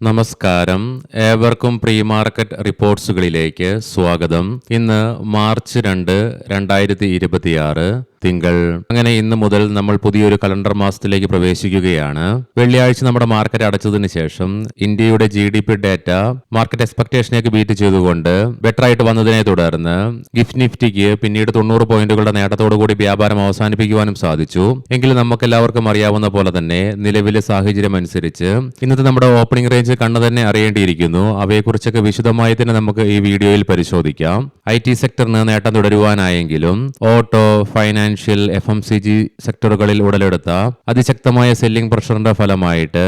നമസ്കാരം, ഏവർക്കും pre market റിപ്പോർട്ട്സുകളിലേക്ക് സ്വാഗതം. ഇന്ന് മാർച്ച് 2, 2026 തിങ്കൾ. അങ്ങനെ ഇന്ന് മുതൽ നമ്മൾ പുതിയൊരു കലണ്ടർ മാസത്തിലേക്ക് പ്രവേശിക്കുകയാണ്. വെള്ളിയാഴ്ച നമ്മുടെ മാർക്കറ്റ് അടച്ചതിന് ശേഷം ഇന്ത്യയുടെ GDP ഡാറ്റ മാർക്കറ്റ് എക്സ്പെക്ടേഷനേക്ക് ബീറ്റ് ചെയ്തുകൊണ്ട് ബെറ്റർ ആയിട്ട് വന്നതിനെ തുടർന്ന് ഗിഫ്റ്റ് നിഫ്റ്റിക്ക് പിന്നീട് 90 പോയിന്റുകളുടെ നേട്ടത്തോടുകൂടി വ്യാപാരം അവസാനിപ്പിക്കുവാനും സാധിച്ചു. എങ്കിലും നമുക്ക് എല്ലാവർക്കും അറിയാവുന്ന പോലെ തന്നെ നിലവിലെ സാഹചര്യം അനുസരിച്ച് ഇന്നത്തെ നമ്മുടെ ഓപ്പണിംഗ് റേഞ്ച് കണ്ണു തന്നെ അറിയേണ്ടിയിരിക്കുന്നു. അവയെക്കുറിച്ചൊക്കെ വിശദമായി തന്നെ നമുക്ക് ഈ വീഡിയോയിൽ പരിശോധിക്കാം. IT സെക്ടറിന് നേട്ടം തുടരുവാനായെങ്കിലും ഓട്ടോ, ഫൈനാൻഷ്യൽ, FMCG സെക്ടറുകളിൽ ഉടലെടുത്ത അതിശക്തമായ സെല്ലിംഗ് പ്രഷറിന്റെ ഫലമായിട്ട്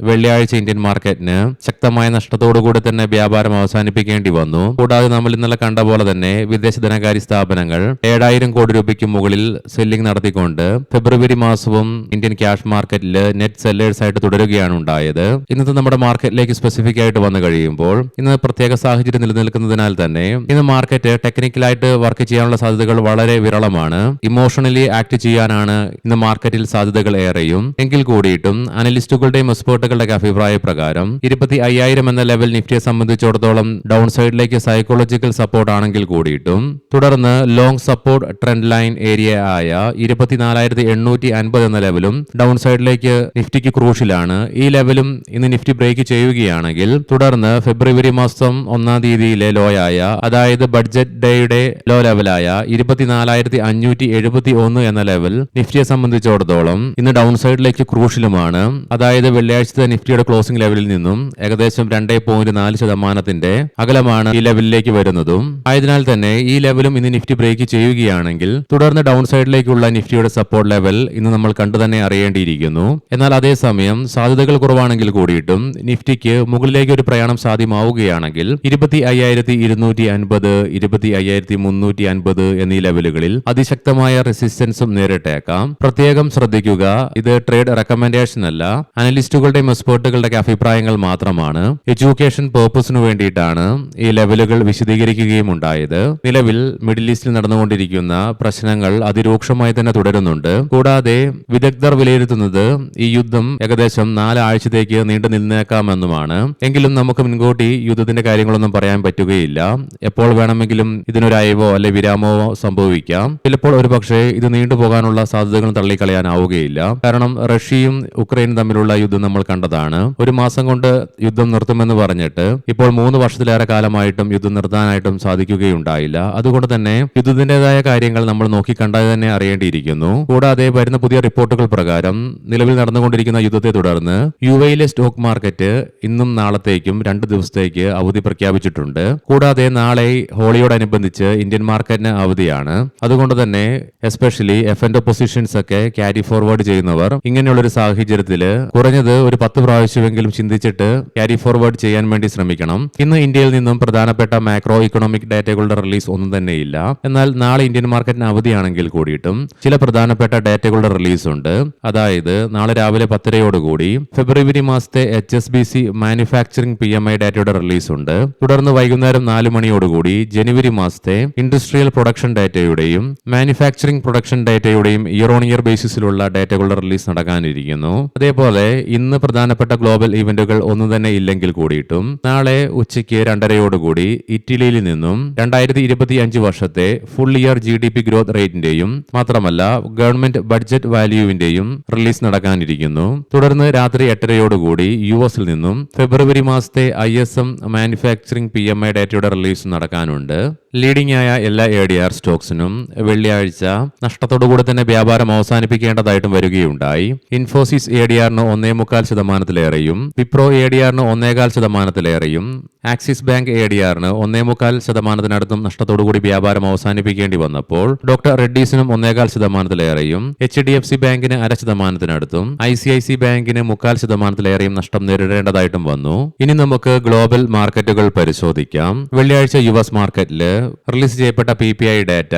വെള്ളിയാഴ്ച ഇന്ത്യൻ മാർക്കറ്റിന് ശക്തമായ നഷ്ടത്തോടുകൂടി തന്നെ വ്യാപാരം അവസാനിപ്പിക്കേണ്ടി വന്നു. കൂടാതെ നമ്മൾ ഇന്നലെ കണ്ട പോലെ തന്നെ വിദേശ ധനകാര്യ സ്ഥാപനങ്ങൾ 7000 കോടി രൂപയ്ക്ക് മുകളിൽ സെല്ലിംഗ് നടത്തിക്കൊണ്ട് ഫെബ്രുവരി മാസവും ഇന്ത്യൻ ക്യാഷ് മാർക്കറ്റിൽ നെറ്റ് സെല്ലേഴ്സ് ആയിട്ട് തുടരുകയാണ് ഉണ്ടായത്. ഇന്നത്തെ നമ്മുടെ മാർക്കറ്റിലേക്ക് സ്പെസിഫിക് ആയിട്ട് വന്നു കഴിയുമ്പോൾ ഇന്ന് പ്രത്യേക സാഹചര്യം നിലനിൽക്കുന്നതിനാൽ തന്നെ ഇന്ന് മാർക്കറ്റ് ടെക്നിക്കലായിട്ട് വർക്ക് ചെയ്യാനുള്ള സാധ്യതകൾ വളരെ വിരളമാണ്. ഇമോഷണലി ആക്ട് ചെയ്യാനാണ് ഇന്ന് മാർക്കറ്റിൽ സാധ്യതകൾ ഏറെയും. എങ്കിൽ കൂടിയിട്ടും അനലിസ്റ്റുകളുടെയും എക്സ്പേർട്ടുകളുടെ അഭിപ്രായ പ്രകാരം 25,000 എന്ന ലെവൽ നിഫ്റ്റിയെ സംബന്ധിച്ചിടത്തോളം ഡൗൺ സൈഡിലേക്ക് സൈക്കോളജിക്കൽ സപ്പോർട്ട് ആണെങ്കിൽ കൂടിയിട്ടും തുടർന്ന് long support trend line area ആയ 24,850 എന്ന ലെവലും ഡൗൺ സൈഡിലേക്ക് നിഫ്റ്റിക്ക് ക്രൂഷ്യലാണ്. ഈ ലെവലും ഇന്ന് നിഫ്റ്റി ബ്രേക്ക് ചെയ്യുകയാണെങ്കിൽ തുടർന്ന് ഫെബ്രുവരി മാസം 1-ാം തീയതിയിലെ ലോ ആയ, അതായത് ബഡ്ജറ്റ് ഡേയുടെ ലോ ലെവലായ 24,571 എന്ന ലെവൽ നിഫ്റ്റിയെ സംബന്ധിച്ചിടത്തോളം ഇന്ന് ഡൗൺ സൈഡിലേക്ക് ക്രൂഷ്യലുമാണ്. അതായത് വെള്ളിയാഴ്ചത്തെ നിഫ്റ്റിയുടെ ക്ലോസിംഗ് ലെവലിൽ നിന്നും ഏകദേശം 2.4% അകലമാണ് ഈ ലെവലിലേക്ക് വരുന്നതും. ആയതിനാൽ തന്നെ ഈ ലെവലും ഇന്ന് നിഫ്റ്റി ബ്രേക്ക് ചെയ്യുകയാണെങ്കിൽ തുടർന്ന് ഡൗൺ സൈഡിലേക്കുള്ള നിഫ്റ്റിയുടെ സപ്പോർട്ട് ലെവൽ ഇന്ന് നമ്മൾ കണ്ടു തന്നെ അറിയേണ്ടിയിരിക്കുന്നു. എന്നാൽ അതേസമയം സാധ്യതകൾ കുറവാണെങ്കിൽ കൂടിയിട്ടും നിഫ്റ്റിക്ക് മുകളിലേക്ക് ഒരു പ്രയാണം സാധ്യമാവുകയാണെങ്കിൽ 25,250, 25,350 എന്നീ ലെവലുകളിൽ അതിശക്തമായ റെസിസ്റ്റൻസും നേരിട്ടേക്കാം. പ്രത്യേകം ശ്രദ്ധിക്കുക, ഇത് ട്രേഡ് റെക്കമെൻഡേഷൻ അല്ല, അനലിസ്റ്റുകളുടെയും എക്സ്പേർട്ടുകളുടെ അഭിപ്രായങ്ങൾ മാത്രമാണ്. എഡ്യൂക്കേഷൻ പേർപ്പസിനു വേണ്ടിയിട്ടാണ് ഈ ലെവലുകൾ വിശദീകരിക്കുകയും ഉണ്ടായത്. നിലവിൽ മിഡിൽ ഈസ്റ്റിൽ നടന്നുകൊണ്ടിരിക്കുന്ന പ്രശ്നങ്ങൾ അതിരൂക്ഷമായി തന്നെ തുടരുന്നുണ്ട്. കൂടാതെ വിദഗ്ധർ വിലയിരുത്തുന്നത് ഈ യുദ്ധം ഏകദേശം 4 ആഴ്ചത്തേക്ക് നീണ്ടു നിന്നേക്കാമെന്നുമാണ്. എങ്കിലും നമുക്ക് മുൻകൂട്ടി യുദ്ധത്തിന്റെ കാര്യങ്ങളൊന്നും പറയാൻ പറ്റുകയില്ല. എപ്പോൾ വേണമെങ്കിലും ഇതിനൊരു അയവോ അല്ലെ വിരാമമോ സംഭവിക്കാം. ചിലപ്പോൾ ഒരുപക്ഷെ ഇത് നീണ്ടുപോകാനുള്ള സാധ്യതകൾ തള്ളിക്കളയാനാവുകയില്ല. കാരണം റഷ്യയും ഉക്രൈനും തമ്മിലുള്ള യുദ്ധം നമ്മൾ കണ്ടതാണ്. ഒരു മാസം കൊണ്ട് യുദ്ധം നിർത്തുമെന്ന് പറഞ്ഞിട്ട് ഇപ്പോൾ 3 വർഷത്തിലേറെ കാലമായിട്ടും യുദ്ധം നിർത്താനായിട്ടും സാധിക്കുകയുണ്ടായില്ല. അതുകൊണ്ട് തന്നെ യുദ്ധത്തിന്റേതായ കാര്യങ്ങൾ നമ്മൾ നോക്കിക്കണ്ടാതെ തന്നെ അറിയേണ്ടിയിരിക്കുന്നു. കൂടാതെ വരുന്ന പുതിയ റിപ്പോർട്ടുകൾ പ്രകാരം നിലവിൽ നടന്നുകൊണ്ടിരിക്കുന്ന യുദ്ധത്തെ തുടർന്ന് UAE സ്റ്റോക്ക് മാർക്കറ്റ് ഇന്നും നാളത്തേക്കും 2 ദിവസത്തേക്ക് അവധി പ്രഖ്യാപിച്ചിട്ടുണ്ട്. കൂടാതെ നാളെ ഹോളിയോടനുബന്ധിച്ച് ഇന്ത്യൻ മാർക്കറ്റിന് അവധിയാണ്. അതുകൊണ്ട് തന്നെ എസ്പെഷ്യലി F&O പൊസിഷൻസ് ഒക്കെ ക്യാരി ഫോർവേഡ് ചെയ്യുന്നവർ ഇങ്ങനെയുള്ളൊരു സാഹചര്യത്തിൽ കുറഞ്ഞത് ഒരു 10 പ്രാവശ്യമെങ്കിലും ചിന്തിച്ചിട്ട് ക്യാരി ഫോർവേഡ് ചെയ്യാൻ വേണ്ടി ശ്രമിക്കണം. ഇന്ന് ഇന്ത്യയിൽ നിന്നും പ്രധാനപ്പെട്ട മാക്രോ ഇക്കണോമിക് ഡാറ്റകളുടെ റിലീസ് ഒന്നും തന്നെയില്ല. എന്നാൽ നാളെ ഇന്ത്യൻ മാർക്കറ്റിന് അവധിയാണെങ്കിൽ കൂടിയിട്ടും ചില പ്രധാനപ്പെട്ട ഡാറ്റകളുടെ റിലീസ് ഉണ്ട്. അതായത് നാളെ രാവിലെ 10:30 ഫെബ്രുവരി മാസത്തെ HSBC മാനുഫാക്ചറിംഗ് PMI ഡാറ്റയുടെ റിലീസ് ഉണ്ട്. തുടർന്ന് വൈകുന്നേരം 4 മണിയോടുകൂടി ജനുവരി മാസത്തെ ഇൻഡസ്ട്രിയൽ പ്രൊഡക്ഷൻ ഡാറ്റയുടെയും മാനുഫാക്ചറിംഗ് പ്രൊഡക്ഷൻ ഡാറ്റയുടെയും ഇയർ ഓൺ ഇയർ ബേസിസിലുള്ള ഡാറ്റകളുടെ റിലീസ് നടക്കാനിരിക്കുന്നു. അതേപോലെ ഇന്ന് പ്രധാനപ്പെട്ട ഗ്ലോബൽ ഇവന്റുകൾ ഒന്നും തന്നെ ഇല്ലെങ്കിൽ കൂടിയിട്ടും നാളെ ഉച്ചയ്ക്ക് 2:30 ഇറ്റലിയിൽ നിന്നും 2025 വർഷത്തെ ഫുൾ ഇയർ GDP ഗ്രോത്ത് റേറ്റിന്റെയും മാത്രമല്ല ഗവൺമെന്റ് ബഡ്ജറ്റ് വാല്യൂവിന്റെയും റിലീസ് നടക്കാനിരിക്കുന്നു. തുടർന്ന് രാത്രി 8:30 US നിന്നും ഫെബ്രുവരി മാസത്തെ ISM മാനുഫാക്ചറിംഗ് PMI ഡാറ്റയുടെ റിലീസ് നടക്കാനുണ്ട്. ലീഡിംഗ് ആയ എല്ലാ ADR സ്റ്റോക്സിനും വെള്ളിയാഴ്ച നഷ്ടത്തോടുകൂടി തന്നെ വ്യാപാരം അവസാനിപ്പിക്കേണ്ടതായിട്ടും വരികയുണ്ടായി. ഇൻഫോസിസ് ADRന് 1.25%, വിപ്രോ ADRന് 1.25%, ആക്സിസ് ബാങ്ക് ADRന് 1.25%-നടുത്തും നഷ്ടത്തോടുകൂടി വ്യാപാരം അവസാനിപ്പിക്കേണ്ടി വന്നപ്പോൾ ഡോക്ടർ റെഡ്ഡീസിനും 1.25%-ലേറെയും, HDFC ബാങ്കിന് 0.5%-നടുത്തും, ICIC ബാങ്കിന് 0.25%-ലേറെയും നഷ്ടം നേരിടേണ്ടതായിട്ടും വന്നു. ഇനി നമുക്ക് ഗ്ലോബൽ മാർക്കറ്റുകൾ പരിശോധിക്കാം. വെള്ളിയാഴ്ച US മാർക്കറ്റില് റിലീസ് ചെയ്യപ്പെട്ട PPI ഡാറ്റ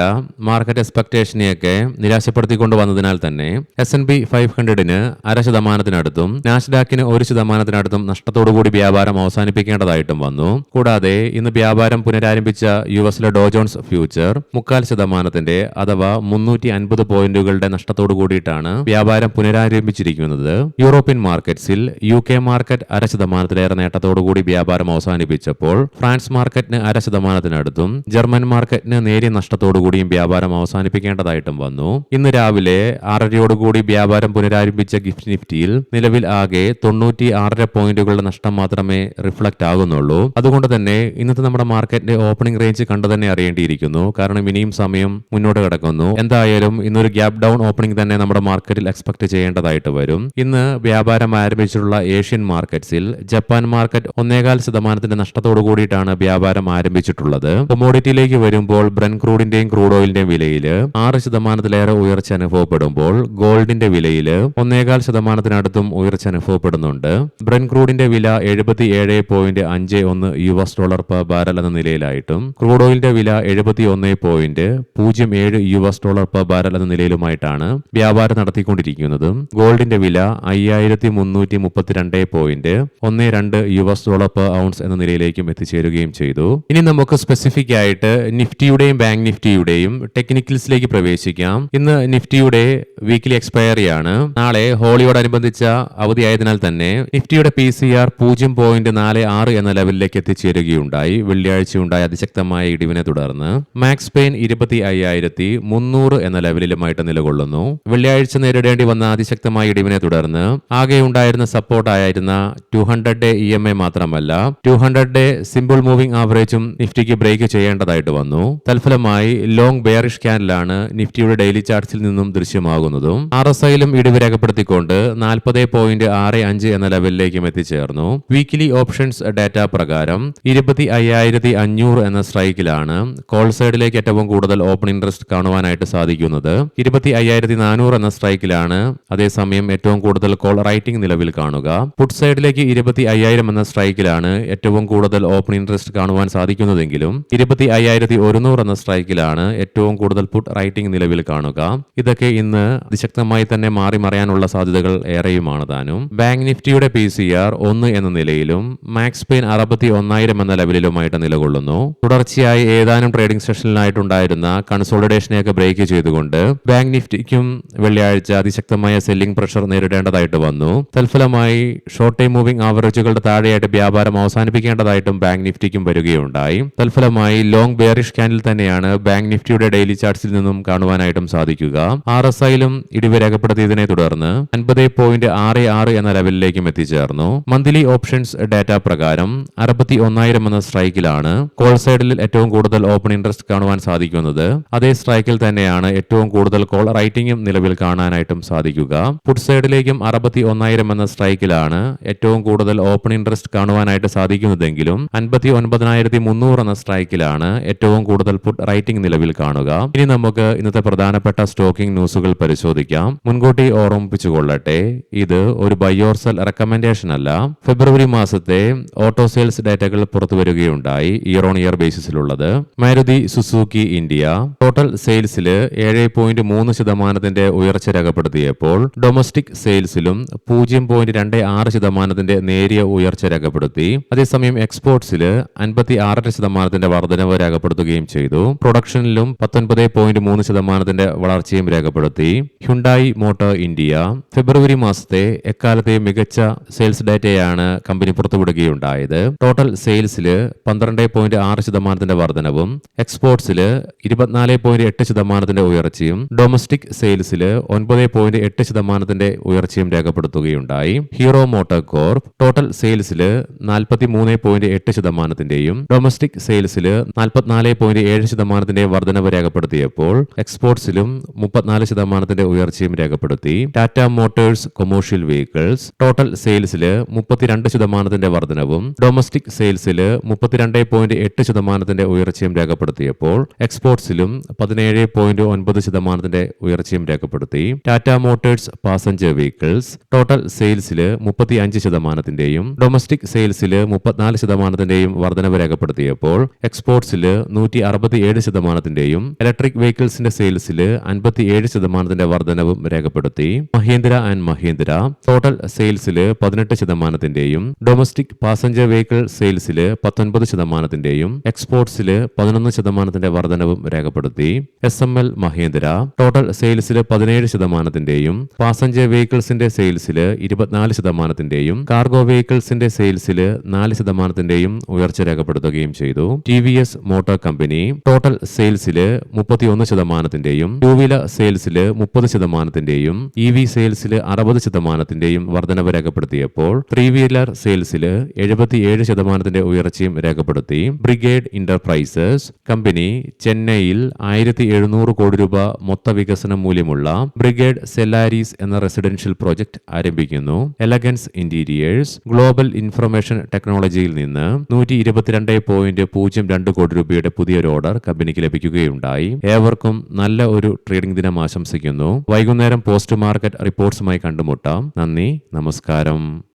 മാർക്കറ്റ് എക്സ്പെക്ടേഷൻ കൺസോളിഡേഷനെയൊക്കെ നിരാശപ്പെടുത്തിക്കൊണ്ട് വന്നതിനാൽ തന്നെ S&P 500-ന് 0.5%-നടുത്തും നാസ്ഡാക്കിന് 1%-നടുത്തും നഷ്ടത്തോടുകൂടി വ്യാപാരം അവസാനിപ്പിക്കേണ്ടതായിട്ടും വന്നു. കൂടാതെ ഇന്ന് വ്യാപാരം പുനരാരംഭിച്ച യുഎസിലെ ഡോ ജോൺസ് ഫ്യൂച്ചർ 0.25% അഥവാ 350 പോയിന്റുകളുടെ നഷ്ടത്തോടു കൂടിയിട്ടാണ് വ്യാപാരം പുനരാരംഭിച്ചിരിക്കുന്നത്. യൂറോപ്യൻ മാർക്കറ്റ്സിൽ UK മാർക്കറ്റ് 0.5%-ലേറെ നേട്ടത്തോടുകൂടി വ്യാപാരം അവസാനിപ്പിച്ചപ്പോൾ ഫ്രാൻസ് മാർക്കറ്റിന് 0.5%-നടുത്തും ജർമ്മൻ മാർക്കറ്റിന് നേരിയ നഷ്ടത്തോടുകൂടിയും വ്യാപാരം അവസാനിപ്പിക്കേണ്ടതായിട്ടും വന്നു. ഇന്ന് രാവിലെ 6:30-യോടുകൂടി വ്യാപാരം പുനരാരംഭിച്ച ഗിഫ്റ്റ് നിഫ്റ്റിയിൽ നിലവിൽ ആകെ 96.5 പോയിന്റുകളുടെ നഷ്ടം മാത്രമേ റിഫ്ലക്ട് ആകുന്നുള്ളൂ. അതുകൊണ്ട് തന്നെ ഇന്നത്തെ നമ്മുടെ മാർക്കറ്റിന്റെ ഓപ്പണിംഗ് റേഞ്ച് കണ്ടു തന്നെ അറിയേണ്ടിയിരിക്കുന്നു. കാരണം ഇനിയും സമയം മുന്നോട്ട് കിടക്കുന്നു. എന്തായാലും ഇന്നൊരു ഗ്യാപ് ഡൗൺ ഓപ്പണിംഗ് തന്നെ നമ്മുടെ മാർക്കറ്റിൽ എക്സ്പെക്ട് ചെയ്യേണ്ടതായിട്ട് വരും. ഇന്ന് വ്യാപാരം ആരംഭിച്ചിട്ടുള്ള ഏഷ്യൻ മാർക്കറ്റ്സിൽ ജപ്പാൻ മാർക്കറ്റ് 1.25%-ന്റെ നഷ്ടത്തോടു കൂടിയിട്ടാണ് വ്യാപാരം ആരംഭിച്ചിട്ടുള്ളത്. കൊമോഡിറ്റിയിലേക്ക് വരുമ്പോൾ ബ്രന്റ് ക്രൂഡിന്റെയും ക്രൂഡ് ഓയിലിന്റെയും വിലയിൽ 6%-ലേറെ ഉയർച്ച അനുഭവപ്പെടുമ്പോൾ ഗോൾഡിന്റെ വിലയിൽ 1.25%-നടുത്തും ഉയർച്ച അനുഭവപ്പെടുന്നുണ്ട്. ബ്രന്റ് ക്രൂഡിന്റെ വില $71.51 പെർ ബാരൽ എന്ന നിലയിലായിട്ടും ക്രൂഡ് ഓയിലിന്റെ വില $71.07 പെർ ബാരൽ എന്ന നിലയിലുമായിട്ടാണ് വ്യാപാരം നടത്തിക്കൊണ്ടിരിക്കുന്നത്. ഗോൾഡിന്റെ വില $5332.12 പെർ ഔൺസ് എന്ന നിലയിലേക്കും എത്തിച്ചേരുകയും ചെയ്തു. ഇനി നമുക്ക് സ്പെസിഫിക് ആയിട്ട് നിഫ്റ്റിയുടെയും ബാങ്ക് നിഫ്റ്റിയുടെയും ടെക്നിക്കൽസിലേക്ക് പ്രവേശിക്കാം. ഇന്ന് നിഫ്റ്റിയുടെ വീക്കിലി എക്സ്പയറി ആണ്. നാളെ ഹോളിയോടനുബന്ധിച്ച അവധിയായതിനാൽ തന്നെ നിഫ്റ്റിയുടെ PCR 0.46 എന്ന ലെവലിലേക്ക് എത്തിച്ചേരുകയുണ്ടായി. വെള്ളിയാഴ്ചയുണ്ടായ അതിശക്തമായ ഇടിവിനെ തുടർന്ന് മാക്സ് പെയിൻ 25,300 എന്ന ലെവലിലുമായിട്ട് നിലകൊള്ളുന്നു. വെള്ളിയാഴ്ച നേരിടേണ്ടി വന്ന അതിശക്തമായ ഇടിവിനെ തുടർന്ന് ആകെ ഉണ്ടായിരുന്ന സപ്പോർട്ടായിരുന്ന 200-ഡേ EMA മാത്രമല്ല 200-ഡേ സിമ്പിൾ മൂവിംഗ് ആവറേജും നിഫ്റ്റിക്ക് ബ്രേക്ക് ചെയ്യേണ്ടതായിട്ട് വന്നു. തൽഫലമായി ലോങ് ബെയറിഷ് ക്യാൻഡിലാണ് നിഫ്റ്റിയുടെ ഡെയിലി ചാർട്ട്സിൽ നിന്നും ദൃശ്യമാകുന്നതും. RSIയിലും ഇടിവ് രേഖപ്പെടുത്തിക്കൊണ്ട് 40.65 എന്ന ലെവലിലേക്കും എത്തിച്ചേർന്നു. വീക്കിലി ഓപ്ഷൻസ് ഡാറ്റ പ്രകാരം 25,500 എന്ന സ്ട്രൈക്കിലാണ് കോൾ സൈഡിലേക്ക് ഏറ്റവും കൂടുതൽ ഓപ്പൺ ഇൻട്രസ്റ്റ് കാണുവാനായിട്ട് സാധിക്കുന്നത്. 25,400 എന്ന സ്ട്രൈക്കിലാണ് അതേസമയം ഏറ്റവും കൂടുതൽ കോൾ റൈറ്റിംഗ് നിലവിൽ കാണുക. പുട്ട് സൈഡിലേക്ക് 25,000 എന്ന സ്ട്രൈക്കിലാണ് ഏറ്റവും കൂടുതൽ ഓപ്പൺ ഇൻട്രസ്റ്റ് കാണുവാൻ സാധിക്കുന്നതെങ്കിലും 25,100 എന്ന സ്ട്രൈക്കിലാണ് ഏറ്റവും കൂടുതൽ പുട്ട് റൈറ്റിംഗ് നിലവിൽ കാണുക. ഇതൊക്കെ ഇന്ന് അതിശക്തമായി തന്നെ മാറി മറിയാനുള്ള സാധ്യതകൾ ഏറെയുമാണ് താനും. ബാങ്ക് നിഫ്റ്റിയുടെ PCR 1 എന്ന നിലയിലും മാക്സ് പെയിൻ 61,000 എന്ന ലെവലിലുമായിട്ട് നിലകൊള്ളുന്നു. തുടർച്ചയായി ഏതാനും ട്രേഡിംഗ് സെഷനിലായിട്ടുണ്ടായിരുന്ന കൺസോളിഡേഷനെയൊക്കെ ബ്രേക്ക് ചെയ്തുകൊണ്ട് ബാങ്ക് നിഫ്റ്റിക്കും വെള്ളിയാഴ്ച അതിശക്തമായ സെല്ലിംഗ് പ്രഷർ നേരിടേണ്ടതായിട്ട് വന്നു. തൽഫലമായി ഷോർട്ട് ടൈം മൂവിംഗ് ആവറേജുകളുടെ താഴെയായിട്ട് വ്യാപാരം അവസാനിപ്പിക്കേണ്ടതായിട്ടും ബാങ്ക് നിഫ്റ്റിക്കും വരികയുണ്ടായി. തൽഫലമായി ലോങ് ബെയറിഷ് ക്യാൻഡിൽ തന്നെയാണ് ബാങ്ക് നിഫ്റ്റിയുടെ ഡെയിലി ചാർട്ട്സിൽ നിന്നും കാണുവാനായിട്ടും സാധിക്കുക. RSIയിലും ഇടിവ് രേഖപ്പെടുത്തിയതിനെ തുടർന്ന് 50.66 എന്ന ലെവലിലേക്കും എത്തിച്ചേർന്നു. മന്ത്ലി ഓപ്ഷൻസ് ഡാറ്റ പ്രകാരം 61,000 എന്ന സ്ട്രൈക്കിലാണ് കോൾ സൈഡിൽ ഏറ്റവും കൂടുതൽ ഓപ്പൺ ഇൻട്രസ്റ്റ് കാണുവാൻ സാധിക്കുന്നത്. അതേ സ്ട്രൈക്കിൽ തന്നെയാണ് ഏറ്റവും കൂടുതൽ കോൾ റൈറ്റിംഗും നിലവിൽ കാണാനായിട്ടും സാധിക്കുക. പുട്ട് സൈഡിലേക്കും 61,000 എന്ന സ്ട്രൈക്കിലാണ് ഏറ്റവും കൂടുതൽ ഓപ്പൺ ഇൻട്രസ്റ്റ് കാണുവാനായിട്ട് സാധിക്കുന്നതെങ്കിലും 59,300 എന്ന സ്ട്രൈക്കിലാണ് ഏറ്റവും കൂടുതൽ പുട്ട് റൈറ്റിംഗ് നിലവിൽ കാണുക. ഇനി നമുക്ക് ഇന്നത്തെ പ്രധാനപ്പെട്ട സ്റ്റോക്കിംഗ് ന്യൂസുകൾ പരിശോധിക്കാം. മുൻകൂട്ടി ഓർമ്മിപ്പിച്ചുകൊള്ളട്ടെ, ഇത് ഒരു ബൈ ഓർ സെൽ റെക്കമെൻഡേഷൻ അല്ല. ഫെബ്രുവരി മാസത്തെ ഓട്ടോ സെയിൽസ് ഡാറ്റകൾ പുറത്തു വരികയുണ്ടായി. ഇയർ ഓൺ ഇയർ ബേസിസിലുള്ളത്. മാരുതി സുസുക്കി ഇന്ത്യ ടോട്ടൽ സെയിൽസിൽ 7.3% ഉയർച്ച രേഖപ്പെടുത്തിയപ്പോൾ ഡൊമസ്റ്റിക് സെയിൽസിലും 0.26% നേരിയ ഉയർച്ച രേഖപ്പെടുത്തി. അതേസമയം എക്സ്പോർട്സിൽ 56% വർധനവ് രേഖപ്പെടുത്തുകയും ചെയ്തു. പ്രൊഡക്ഷനിലും 19.3% വളർച്ചയും രേഖപ്പെടുത്തി. ഹ്യുണ്ടായി മോട്ടോർ ഇന്ത്യ ഫെബ്രുവരി മാസത്തെ എക്കാലത്തെ മികച്ച സെയിൽസ് ഡാറ്റയാണ് കമ്പനി പുറത്തുവിടുകയുണ്ടായത്. ടോട്ടൽ സെയിൽസിൽ 12.6% വർധനവും എക്സ്പോർട്സിൽ 24.8% ഉയർച്ചയും ഡൊമസ്റ്റിക് സെയിൽസിൽ 9.8% ഉയർച്ചയും രേഖപ്പെടുത്തുകയുണ്ടായി. ഹീറോ മോട്ടോർ കോർപ്പ് ടോട്ടൽ സെയിൽസിൽ 43.8%ന്റെയും ഡൊമസ്റ്റിക് സെയിൽസിൽ 44.7% വർധനവ് രേഖപ്പെടുത്തിയപ്പോൾ എക്സ്പോർട്സിലും 34% ഉയർച്ചയും രേഖപ്പെടുത്തി. Tata Motors commercial vehicles total സെയിൽസിൽ 32% വർധനവും ഡൊമസ്റ്റിക് സെയിൽസിൽ 32.8% ഉയർച്ചയും രേഖപ്പെടുത്തിയപ്പോൾ എക്സ്പോർട്സിലും 17.9% ഉയർച്ചയും രേഖപ്പെടുത്തി. Tata Motors passenger vehicles total സെയിൽസിൽ 35%, ഡൊമസ്റ്റിക് സെയിൽസിൽ 34% വർധനവ് രേഖപ്പെടുത്തിയപ്പോൾ എക്സ്പോർട്സിൽ 167%, ഇലക്ട്രിക് വെഹിക്കിൾസിന്റെ സെയിൽസിൽ 57% വർധനവും രേഖപ്പെടുത്തി. മഹീന്ദ്ര ആൻഡ് മഹീന്ദ്ര ടോട്ടൽ സെയിൽസിൽ 18%, ഡൊമസ്റ്റിക് പാസഞ്ചർ വെഹിക്കിൾ സെയിൽസിൽ 19%, എക്സ്പോർട്സിൽ 11% വർധനവും രേഖപ്പെടുത്തി. SML മഹീന്ദ്ര ടോട്ടൽ സെയിൽസിൽ 17%, പാസഞ്ചർ വെഹിക്കിൾസിന്റെ സെയിൽസിൽ 24%, കാർഗോ വെഹിക്കിൾസിന്റെ സെയിൽസിൽ 4% ഉയർച്ച രേഖപ്പെടുത്തുകയും ചെയ്തു. TVS മോട്ടോർ കമ്പനി ടോട്ടൽ സെയിൽസിൽ 31%, ടൂ വീലർ സെയിൽസിൽ 30%, EV സെയിൽസിൽ 60% വർധനവ് രേഖപ്പെടുത്തിയപ്പോൾ ത്രീ വീലർ സെയിൽസിൽ 77% ഉയർച്ചയും രേഖപ്പെടുത്തി. ബ്രിഗേഡ് ഇന്റർപ്രൈസസ് കമ്പനി ചെന്നൈയിൽ 1700 കോടി രൂപ മൊത്ത വികസന മൂല്യമുള്ള ബ്രിഗേഡ് സെല്ലാരീസ് എന്ന റെസിഡൻഷ്യൽ പ്രോജക്ട് ആരംഭിക്കുന്നു. എലഗൻസ് ഇന്റീരിയേഴ്സ് ഗ്ലോബൽ ഇൻഫർമേഷൻ ടെക്നോളജിയിൽ നിന്ന് 122.02 കോടി രൂപയുടെ പുതിയൊരു ഓർഡർ കമ്പനിക്ക് ലഭിക്കുകയുണ്ടായി. ഏവർക്കും നല്ല ഒരു ട്രേഡിംഗ് ദിനം ആശംസിക്കുന്നു. വൈകുന്നേരം പോസ്റ്റ് മാർക്കറ്റ് റിപ്പോർട്ട്സുമായി കണ്ടുമുട്ടാം. നന്ദി, നമസ്കാരം.